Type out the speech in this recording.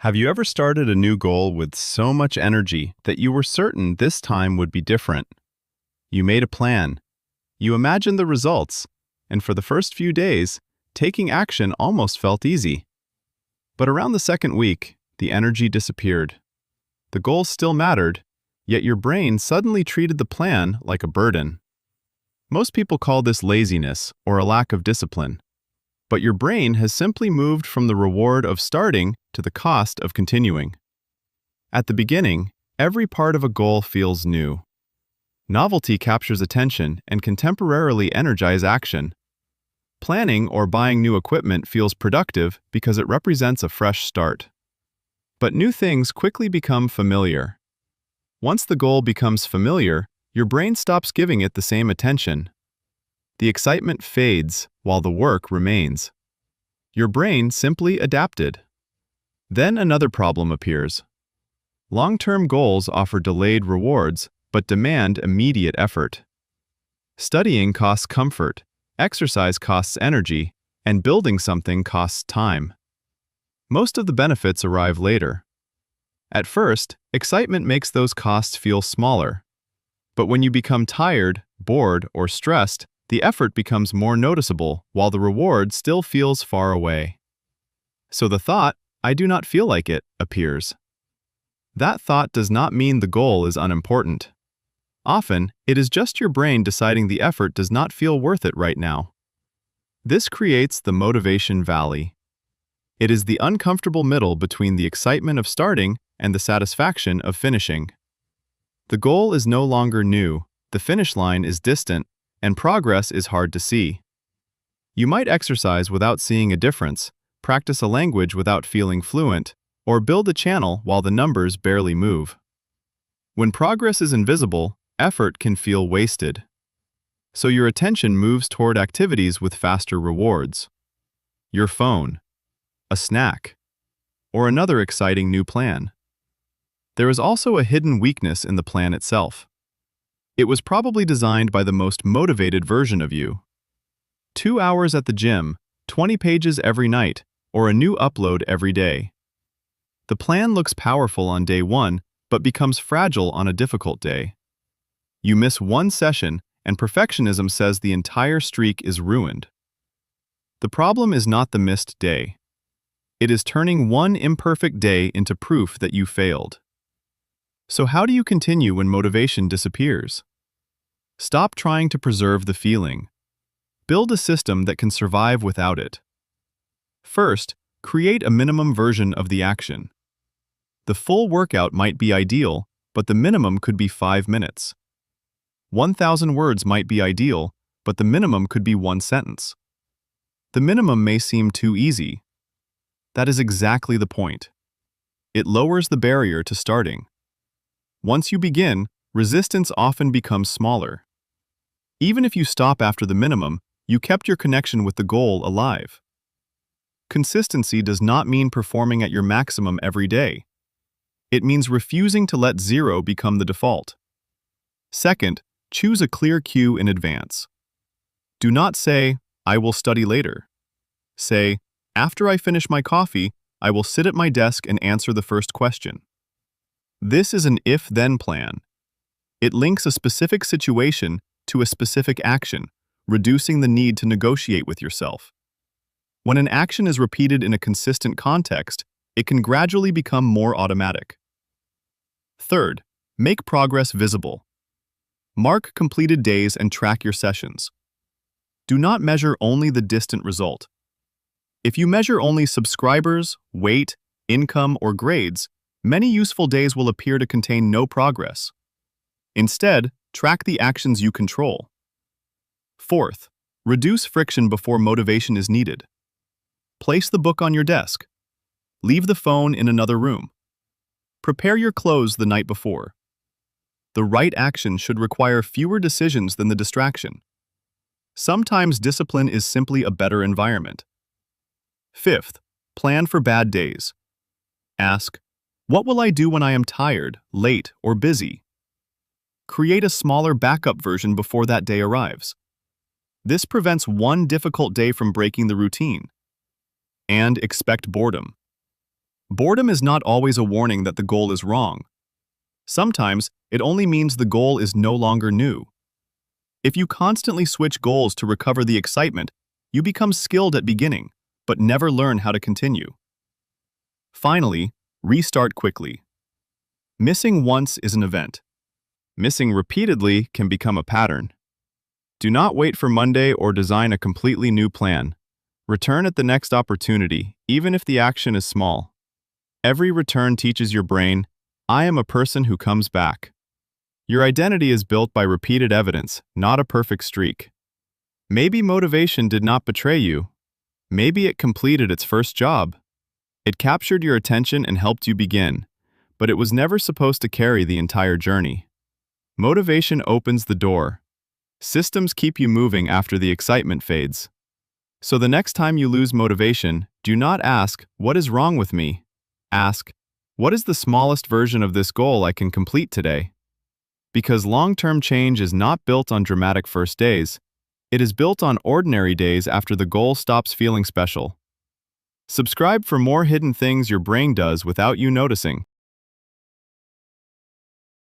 Have you ever started a new goal with so much energy that you were certain this time would be different? You made a plan, you imagined the results, and for the first few days, taking action almost felt easy. But around the second week, the energy disappeared. The goal still mattered, yet your brain suddenly treated the plan like a burden. Most people call this laziness or a lack of discipline. But your brain has simply moved from the reward of starting to the cost of continuing. At the beginning, every part of a goal feels new. Novelty captures attention and can temporarily energize action. Planning or buying new equipment feels productive because it represents a fresh start. But new things quickly become familiar. Once the goal becomes familiar, your brain stops giving it the same attention. The excitement fades while the work remains. Your brain simply adapted. Then another problem appears. Long-term goals offer delayed rewards but demand immediate effort. Studying costs comfort, exercise costs energy, and building something costs time. Most of the benefits arrive later. At first, excitement makes those costs feel smaller. But when you become tired, bored, or stressed, the effort becomes more noticeable while the reward still feels far away. So the thought, "I do not feel like it," appears. That thought does not mean the goal is unimportant. Often, it is just your brain deciding the effort does not feel worth it right now. This creates the motivation valley. It is the uncomfortable middle between the excitement of starting and the satisfaction of finishing. The goal is no longer new, the finish line is distant, and progress is hard to see. You might exercise without seeing a difference, practice a language without feeling fluent, or build a channel while the numbers barely move. When progress is invisible, effort can feel wasted. So your attention moves toward activities with faster rewards. Your phone, a snack, or another exciting new plan. There is also a hidden weakness in the plan itself. It was probably designed by the most motivated version of you. 2 hours at the gym, 20 pages every night, or a new upload every day. The plan looks powerful on day one, but becomes fragile on a difficult day. You miss one session, and perfectionism says the entire streak is ruined. The problem is not the missed day. It is turning one imperfect day into proof that you failed. So how do you continue when motivation disappears? Stop trying to preserve the feeling. Build a system that can survive without it. First, create a minimum version of the action. The full workout might be ideal, but the minimum could be 5 minutes. 1,000 words might be ideal, but the minimum could be 1 sentence. The minimum may seem too easy. That is exactly the point. It lowers the barrier to starting. Once you begin, resistance often becomes smaller. Even if you stop after the minimum, you kept your connection with the goal alive. Consistency does not mean performing at your maximum every day. It means refusing to let zero become the default. Second, choose a clear cue in advance. Do not say, "I will study later." Say, "After I finish my coffee, I will sit at my desk and answer the first question." This is an if-then plan. It links a specific situation to a specific action, reducing the need to negotiate with yourself. When an action is repeated in a consistent context, it can gradually become more automatic. Third, make progress visible. Mark completed days and track your sessions. Do not measure only the distant result. If you measure only subscribers, weight, income, or grades, many useful days will appear to contain no progress. Instead, track the actions you control. Fourth, reduce friction before motivation is needed. Place the book on your desk. Leave the phone in another room. Prepare your clothes the night before. The right action should require fewer decisions than the distraction. Sometimes discipline is simply a better environment. Fifth, plan for bad days. Ask, "What will I do when I am tired, late, or busy?" Create a smaller backup version before that day arrives. This prevents one difficult day from breaking the routine. And expect boredom. Boredom is not always a warning that the goal is wrong. Sometimes, it only means the goal is no longer new. If you constantly switch goals to recover the excitement, you become skilled at beginning, but never learn how to continue. Finally, restart quickly. Missing once is an event. Missing repeatedly can become a pattern. Do not wait for Monday or design a completely new plan. Return at the next opportunity, even if the action is small. Every return teaches your brain, I am a person who comes back. Your identity is built by repeated evidence, not a perfect streak. Maybe motivation did not betray you. Maybe it completed its first job. It captured your attention and helped you begin, but it was never supposed to carry the entire journey. Motivation opens the door. Systems keep you moving after the excitement fades. So the next time you lose motivation, do not ask, what is wrong with me? Ask, what is the smallest version of this goal I can complete today? Because long-term change is not built on dramatic first days. It is built on ordinary days after the goal stops feeling special. Subscribe for more hidden things your brain does without you noticing.